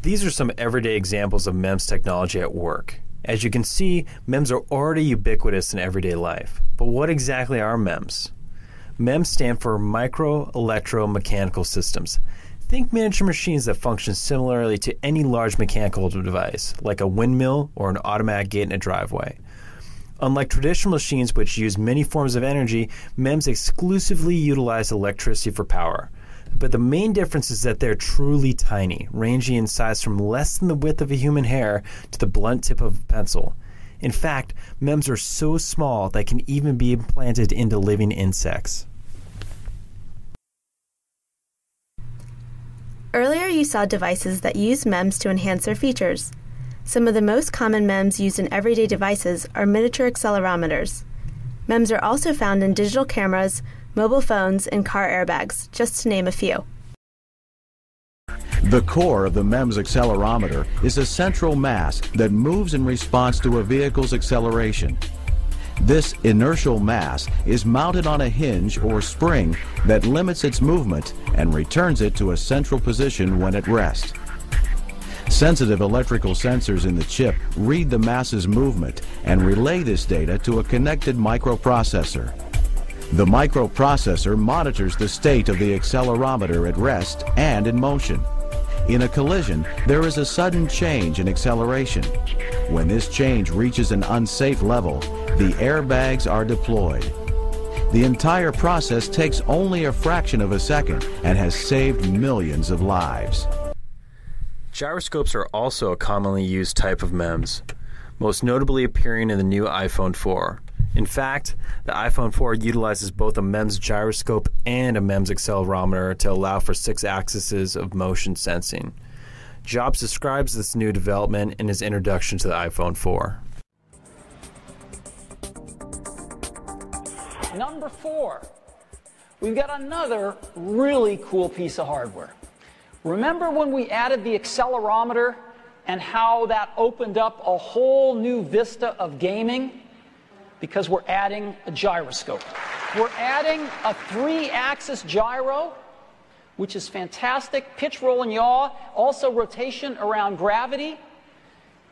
These are some everyday examples of MEMS technology at work. As you can see, MEMS are already ubiquitous in everyday life. But what exactly are MEMS? MEMS stand for Micro Electromechanical Systems. Think miniature machines that function similarly to any large mechanical device, like a windmill or an automatic gate in a driveway. Unlike traditional machines which use many forms of energy, MEMS exclusively utilize electricity for power. But the main difference is that they're truly tiny, ranging in size from less than the width of a human hair to the blunt tip of a pencil. In fact, MEMS are so small that can even be implanted into living insects. Earlier you saw devices that use MEMS to enhance their features. Some of the most common MEMS used in everyday devices are miniature accelerometers. MEMS are also found in digital cameras, mobile phones, and car airbags, just to name a few. The core of the MEMS accelerometer is a central mass that moves in response to a vehicle's acceleration. This inertial mass is mounted on a hinge or spring that limits its movement and returns it to a central position when at rest. Sensitive electrical sensors in the chip read the mass's movement and relay this data to a connected microprocessor. The microprocessor monitors the state of the accelerometer at rest and in motion. In a collision, there is a sudden change in acceleration. When this change reaches an unsafe level, the airbags are deployed. The entire process takes only a fraction of a second and has saved millions of lives. Gyroscopes are also a commonly used type of MEMS, most notably appearing in the new iPhone 4. In fact, the iPhone 4 utilizes both a MEMS gyroscope and a MEMS accelerometer to allow for 6 axes of motion sensing. Jobs describes this new development in his introduction to the iPhone 4. Number 4, we've got another really cool piece of hardware. Remember when we added the accelerometer and how that opened up a whole new vista of gaming? Because we're adding a gyroscope. We're adding a 3-axis gyro, which is fantastic. Pitch, roll, and yaw. Also rotation around gravity.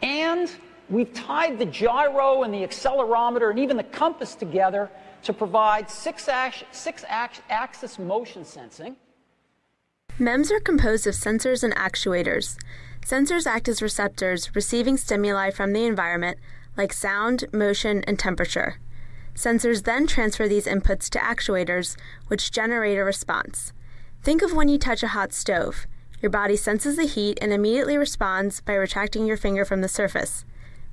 And we've tied the gyro and the accelerometer and even the compass together to provide 6-axis motion sensing. MEMS are composed of sensors and actuators. Sensors act as receptors, receiving stimuli from the environment, like sound, motion, and temperature. Sensors then transfer these inputs to actuators, which generate a response. Think of when you touch a hot stove. Your body senses the heat and immediately responds by retracting your finger from the surface.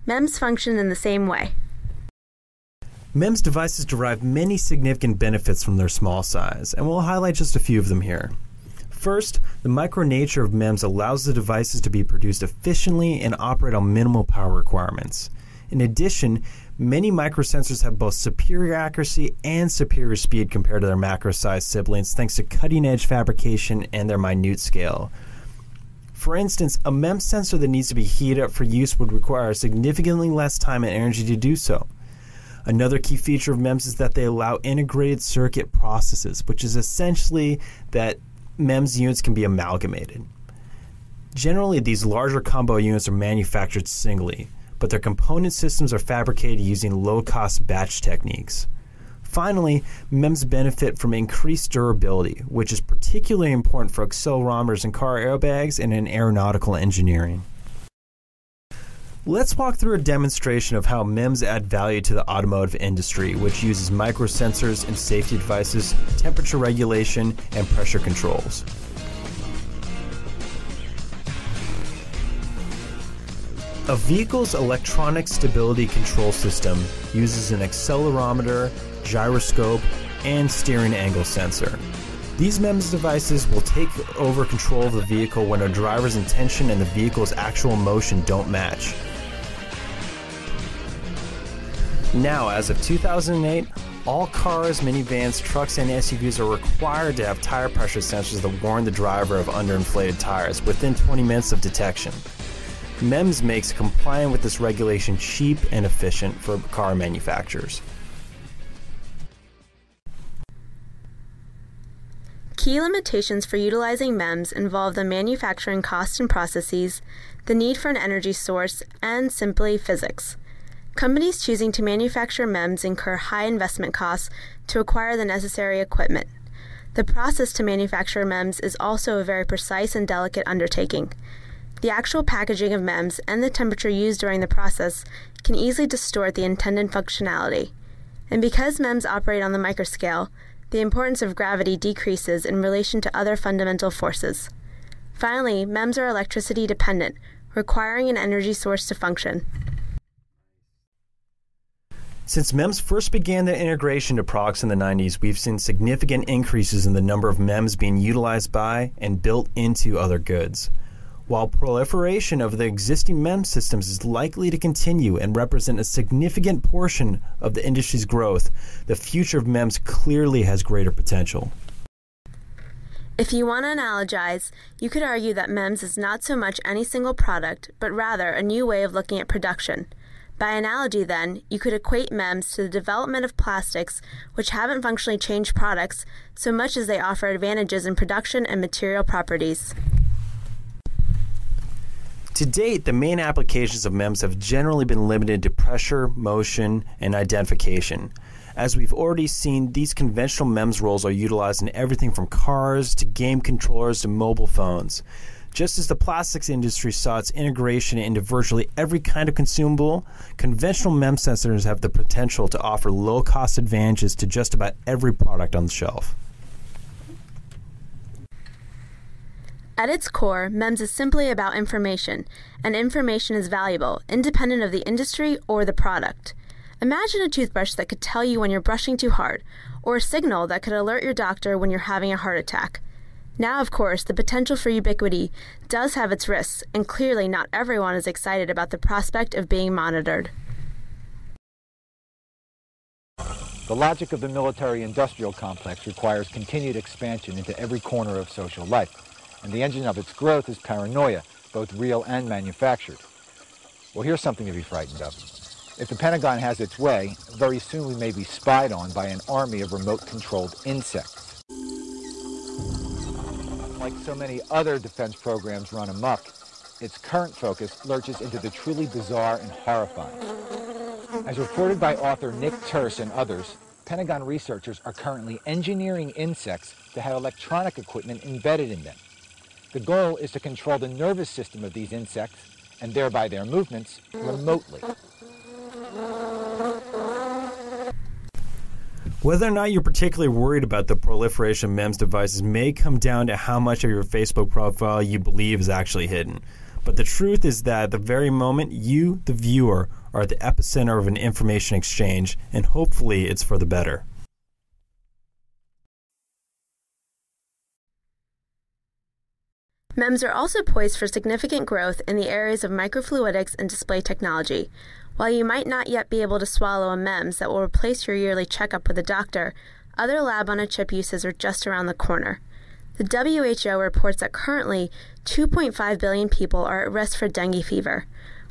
MEMS function in the same way. MEMS devices derive many significant benefits from their small size, and we'll highlight just a few of them here. First, the micro nature of MEMS allows the devices to be produced efficiently and operate on minimal power requirements. In addition, many microsensors have both superior accuracy and superior speed compared to their macro-sized siblings thanks to cutting-edge fabrication and their minute scale. For instance, a MEMS sensor that needs to be heated up for use would require significantly less time and energy to do so. Another key feature of MEMS is that they allow integrated circuit processes, which is essentially that MEMS units can be amalgamated. Generally, these larger combo units are manufactured singly, but their component systems are fabricated using low-cost batch techniques. Finally, MEMS benefit from increased durability, which is particularly important for accelerometers in car airbags and in aeronautical engineering. Let's walk through a demonstration of how MEMS add value to the automotive industry, which uses microsensors and safety devices, temperature regulation, and pressure controls. A vehicle's electronic stability control system uses an accelerometer, gyroscope, and steering angle sensor. These MEMS devices will take over control of the vehicle when a driver's intention and the vehicle's actual motion don't match. Now, as of 2008, all cars, minivans, trucks, and SUVs are required to have tire pressure sensors that warn the driver of underinflated tires within 20 minutes of detection. MEMS makes complying with this regulation cheap and efficient for car manufacturers. Key limitations for utilizing MEMS involve the manufacturing costs and processes, the need for an energy source, and simply physics. Companies choosing to manufacture MEMS incur high investment costs to acquire the necessary equipment. The process to manufacture MEMS is also a very precise and delicate undertaking. The actual packaging of MEMS and the temperature used during the process can easily distort the intended functionality. And because MEMS operate on the microscale, the importance of gravity decreases in relation to other fundamental forces. Finally, MEMS are electricity dependent, requiring an energy source to function. Since MEMS first began their integration to products in the 90s, we've seen significant increases in the number of MEMS being utilized by and built into other goods. While proliferation of the existing MEMS systems is likely to continue and represent a significant portion of the industry's growth, the future of MEMS clearly has greater potential. If you want to analogize, you could argue that MEMS is not so much any single product, but rather a new way of looking at production. By analogy, then, you could equate MEMS to the development of plastics, which haven't functionally changed products so much as they offer advantages in production and material properties. To date, the main applications of MEMS have generally been limited to pressure, motion, and identification. As we've already seen, these conventional MEMS rolls are utilized in everything from cars to game controllers to mobile phones. Just as the plastics industry saw its integration into virtually every kind of consumable, conventional MEMS sensors have the potential to offer low-cost advantages to just about every product on the shelf. At its core, MEMS is simply about information, and information is valuable, independent of the industry or the product. Imagine a toothbrush that could tell you when you're brushing too hard, or a signal that could alert your doctor when you're having a heart attack. Now, of course, the potential for ubiquity does have its risks, and clearly not everyone is excited about the prospect of being monitored. The logic of the military-industrial complex requires continued expansion into every corner of social life, and the engine of its growth is paranoia, both real and manufactured. Well, here's something to be frightened of. If the Pentagon has its way, very soon we may be spied on by an army of remote-controlled insects. Like so many other defense programs run amok, its current focus lurches into the truly bizarre and horrifying. As reported by author Nick Turse and others, Pentagon researchers are currently engineering insects to have electronic equipment embedded in them. The goal is to control the nervous system of these insects, and thereby their movements, remotely. Whether or not you're particularly worried about the proliferation of MEMS devices may come down to how much of your Facebook profile you believe is actually hidden. But the truth is that at the very moment, you, the viewer, are at the epicenter of an information exchange, and hopefully it's for the better. MEMS are also poised for significant growth in the areas of microfluidics and display technology. While you might not yet be able to swallow a MEMS that will replace your yearly checkup with a doctor, other lab-on-a-chip uses are just around the corner. The WHO reports that currently 2.5 billion people are at risk for dengue fever.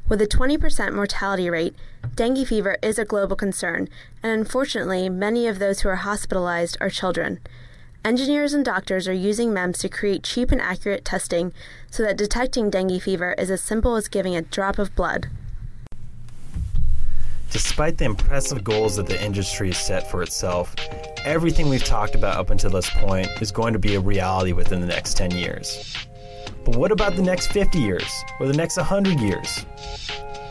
With a 20% mortality rate, dengue fever is a global concern, and unfortunately, many of those who are hospitalized are children. Engineers and doctors are using MEMS to create cheap and accurate testing so that detecting dengue fever is as simple as giving a drop of blood. Despite the impressive goals that the industry has set for itself, everything we've talked about up until this point is going to be a reality within the next 10 years. But what about the next 50 years, or the next 100 years?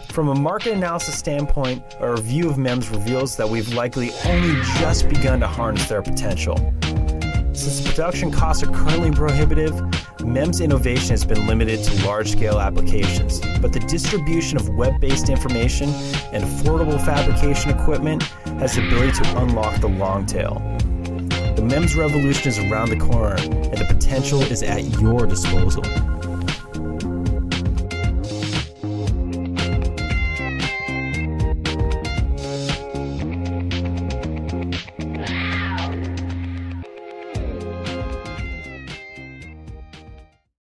From a market analysis standpoint, a review of MEMS reveals that we've likely only just begun to harness their potential. Since production costs are currently prohibitive, MEMS innovation has been limited to large-scale applications, but the distribution of web-based information and affordable fabrication equipment has the ability to unlock the long tail. The MEMS revolution is around the corner, and the potential is at your disposal.